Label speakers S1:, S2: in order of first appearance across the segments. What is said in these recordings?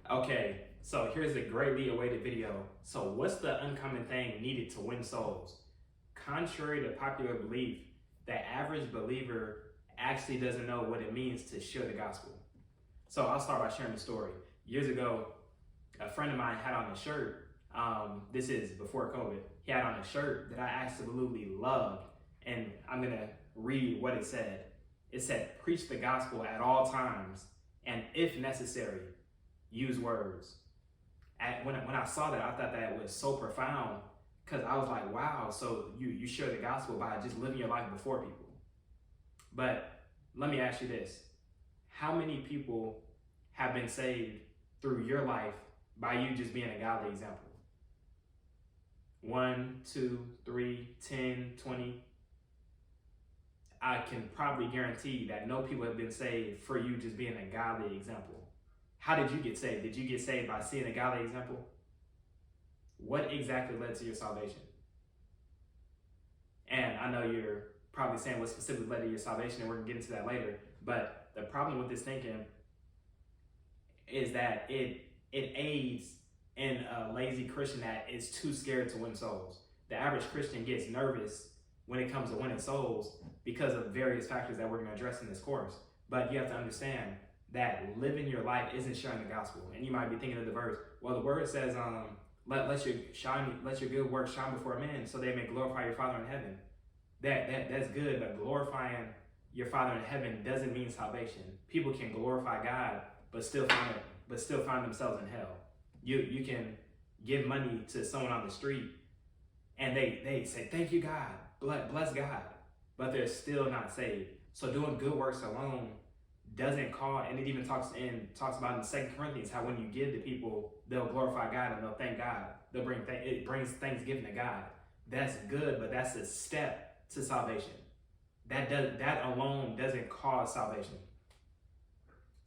S1: Okay, so here's a greatly awaited video. So what's the uncommon thing needed to win souls? Contrary to popular belief, the average believer actually doesn't know what it means to share the gospel. So I'll start by sharing the story. Years ago, a friend of mine had on a shirt. This is before COVID. He had on a shirt that I absolutely loved. And I'm going to read what it said. It said, "Preach the gospel at all times, and if necessary, use words." When I saw that, I thought that was so profound because I was like, wow, so you share the gospel by just living your life before people. But let me ask you this. How many people have been saved through your life by you just being a godly example? 1, 2, 3, 10, 20. I can probably guarantee that no people have been saved for you just being a godly example. How did you get saved? Did you get saved by seeing a godly example? What exactly led to your salvation? And I know you're probably saying what specifically led to your salvation, and we're going to get into that later. But the problem with this thinking is that it aids in a lazy Christian that is too scared to win souls. The average Christian gets nervous when it comes to winning souls because of various factors that we're going to address in this course. But you have to understand that living your life isn't sharing the gospel. And you might be thinking of the verse, well, the word says, let your good work shine before men so they may glorify your Father in heaven. That's good, but glorifying your Father in heaven doesn't mean salvation. People can glorify God, but still find themselves in hell. You can give money to someone on the street and they say, "Thank you, God, bless God," but they're still not saved. So doing good works alone doesn't call, and it even talks about in 2 Corinthians how when you give to people, they'll glorify God and they'll thank God. It brings thanksgiving to God. That's good, but that's a step to salvation. That alone doesn't cause salvation.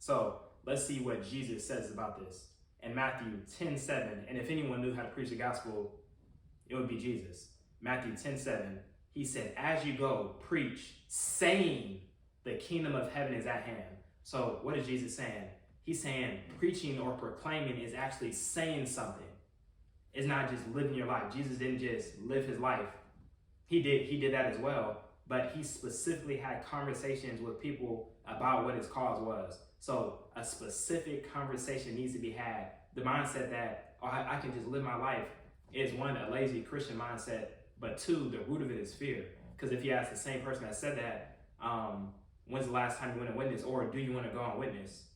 S1: So let's see what Jesus says about this in Matthew 10:7. And if anyone knew how to preach the gospel, it would be Jesus. Matthew 10:7. He said, "As you go, preach, saying, the kingdom of heaven is at hand." So what is Jesus saying? He's saying preaching or proclaiming is actually saying something. It's not just living your life. Jesus didn't just live his life. He did that as well, but he specifically had conversations with people about what his cause was. So a specific conversation needs to be had. The mindset that, oh, I can just live my life is one, a lazy Christian mindset, but two, the root of it is fear. Because if you ask the same person that said that, when's the last time you went and witness, or do you want to go and witness?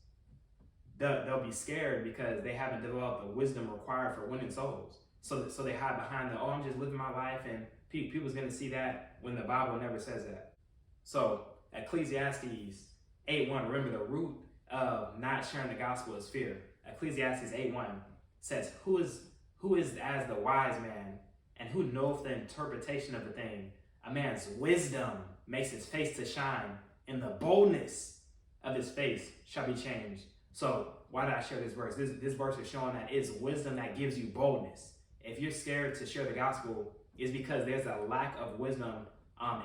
S1: They'll be scared because they haven't developed the wisdom required for winning souls. So they hide behind the, oh, I'm just living my life, and people's going to see that when the Bible never says that. So Ecclesiastes 8:1, remember the root of not sharing the gospel is fear. Ecclesiastes 8:1 says, who is as the wise man, and who knoweth the interpretation of the thing? A man's wisdom makes his face to shine, and the boldness of his face shall be changed. So why did I share this verse? This verse is showing that it's wisdom that gives you boldness. If you're scared to share the gospel, it's because there's a lack of wisdom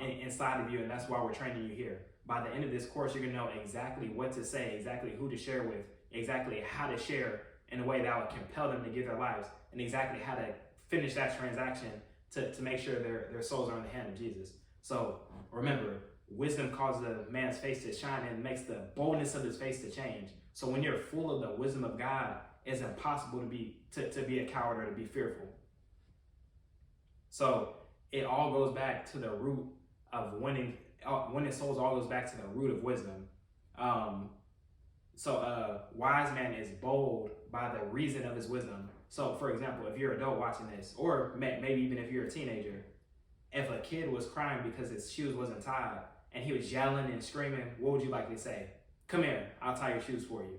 S1: inside of you, and that's why we're training you here. By the end of this course, you're going to know exactly what to say, exactly who to share with, exactly how to share in a way that would compel them to give their lives, and exactly how to finish that transaction to make sure their souls are in the hand of Jesus. So remember, wisdom causes a man's face to shine and makes the boldness of his face to change. So when you're full of the wisdom of God, it's impossible to be a coward or to be fearful. So it all goes back to the root of winning souls. All goes back to the root of wisdom. So a wise man is bold by the reason of his wisdom. So for example, if you're an adult watching this, or maybe even if you're a teenager, if a kid was crying because his shoes wasn't tied and he was yelling and screaming, what would you likely say? Come here, I'll tie your shoes for you.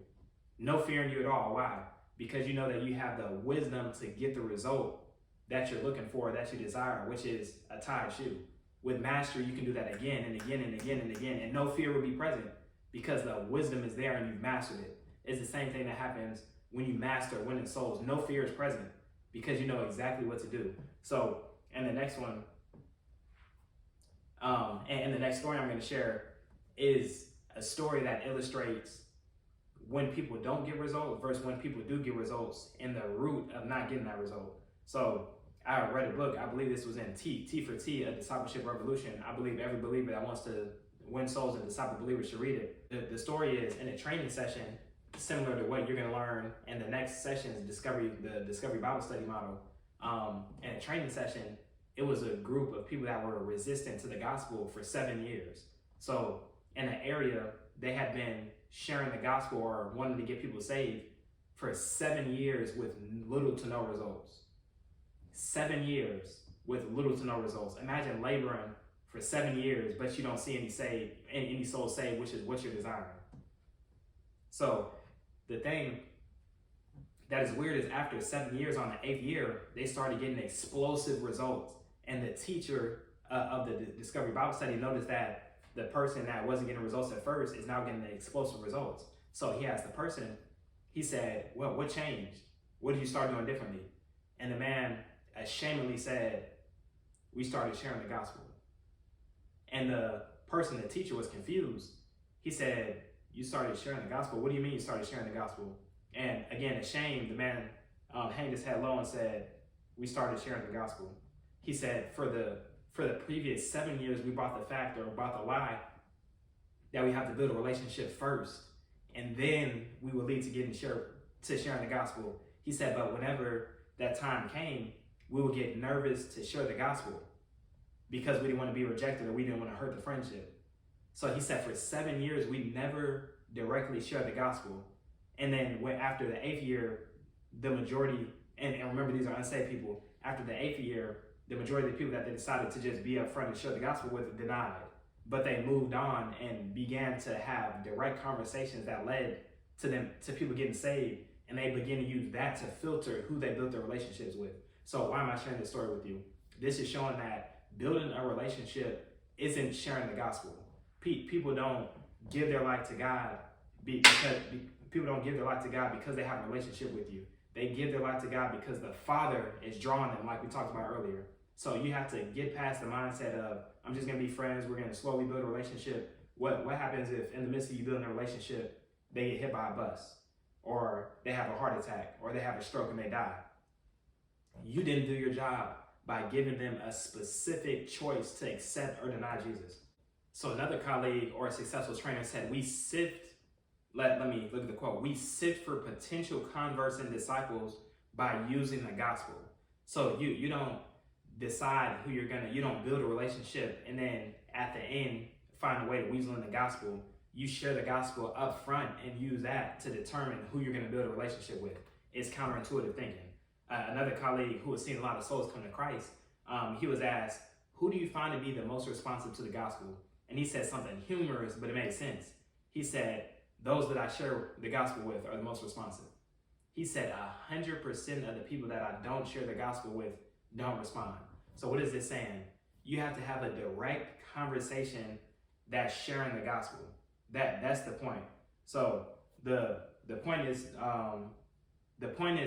S1: No fear in you at all. Why? Because you know that you have the wisdom to get the result that you're looking for, that you desire, which is a tied shoe. With mastery, you can do that again and again and again and again, and no fear will be present because the wisdom is there and you've mastered it. It's the same thing that happens when you master winning souls. No fear is present because you know exactly what to do. So, and the next one, and the next story I'm going to share is a story that illustrates when people don't get results versus when people do get results and the root of not getting that result. So I read a book, I believe this was in T for T, A Discipleship Revolution. I believe every believer that wants to win souls and disciple believers should read it. The story is in a training session, similar to what you're going to learn in the next session, the Discovery Bible Study model. In a training session, it was a group of people that were resistant to the gospel for 7 years. So in an area, they had been sharing the gospel or wanting to get people saved for 7 years with little to no results. 7 years with little to no results. Imagine laboring for 7 years, but you don't see any souls saved, which is what you're desiring. So the thing that is weird is after 7 years, on the 8th year, they started getting explosive results. And the teacher of the Discovery Bible Study noticed that the person that wasn't getting results at first is now getting the explosive results. So he asked the person, he said, well, what changed? What did you start doing differently? And the man ashamedly said, we started sharing the gospel. And the teacher was confused. He said, you started sharing the gospel? What do you mean you started sharing the gospel? And again, ashamed, the man hanged his head low and said, we started sharing the gospel. He said, for the previous 7 years, we brought the lie that we have to build a relationship first, and then we will lead to sharing the gospel. He said, but whenever that time came, we would get nervous to share the gospel because we didn't want to be rejected or we didn't want to hurt the friendship. So he said for 7 years, we never directly shared the gospel. And then after the 8th year, the majority, and remember these are unsaved people, after the 8th year, the majority of the people that they decided to just be upfront and share the gospel with denied. But they moved on and began to have direct conversations that led to people getting saved. And they began to use that to filter who they built their relationships with. So why am I sharing this story with you? This is showing that building a relationship isn't sharing the gospel. People don't give their life to God because they have a relationship with you. They give their life to God because the Father is drawing them, like we talked about earlier. So you have to get past the mindset of, I'm just going to be friends, we're going to slowly build a relationship. What happens if in the midst of you building a relationship, they get hit by a bus, or they have a heart attack, or they have a stroke and they die? You didn't do your job by giving them a specific choice to accept or deny Jesus. So another colleague or a successful trainer said, let me look at the quote. We sift for potential converts and disciples by using the gospel. So you don't decide who you don't build a relationship and then at the end find a way to weasel in the gospel. You share the gospel up front and use that to determine who you're going to build a relationship with. It's counterintuitive thinking. Another colleague who has seen a lot of souls come to Christ, he was asked, who do you find to be the most responsive to the gospel? And he said something humorous, but it made sense. He said, those that I share the gospel with are the most responsive. He said 100% of the people that I don't share the gospel with don't respond. So what is this saying? You have to have a direct conversation that's sharing the gospel. That's the point. So the point is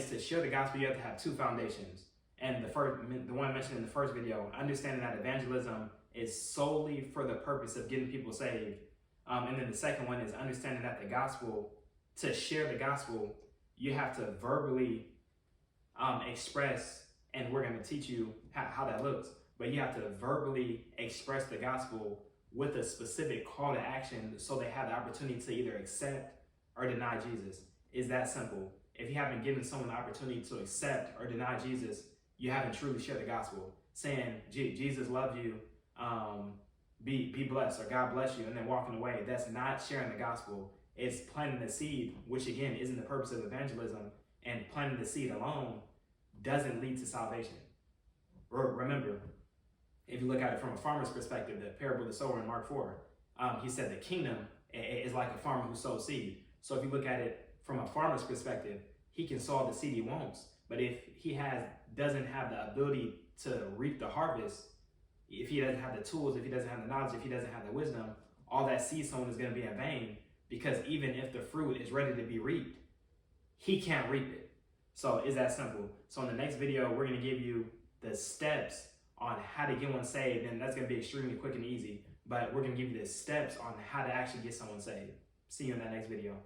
S1: to share the gospel. You have to have two foundations. And the one mentioned in the first video, understanding that evangelism is solely for the purpose of getting people saved. And then the second one is understanding that the gospel, to share the gospel, you have to verbally express, and we're going to teach you how that looks, but you have to verbally express the gospel with a specific call to action so they have the opportunity to either accept or deny Jesus. It's that simple. If you haven't given someone the opportunity to accept or deny Jesus, you haven't truly shared the gospel. Saying, Jesus loves you, be blessed, or God bless you, and then walking away, that's not sharing the gospel. It's planting the seed, which again isn't the purpose of evangelism, and planting the seed alone doesn't lead to salvation. Remember, if you look at it from a farmer's perspective, the parable of the sower in Mark 4, he said the kingdom is like a farmer who sows seed. So if you look at it from a farmer's perspective, he can sow the seed he wants, but if he doesn't have the ability to reap the harvest, if he doesn't have the tools, if he doesn't have the knowledge, if he doesn't have the wisdom, all that seed sown is going to be in vain, because even if the fruit is ready to be reaped, he can't reap it. So it's that simple. So in the next video, we're going to give you the steps on how to get one saved, and that's going to be extremely quick and easy, but we're going to give you the steps on how to actually get someone saved. See you in that next video.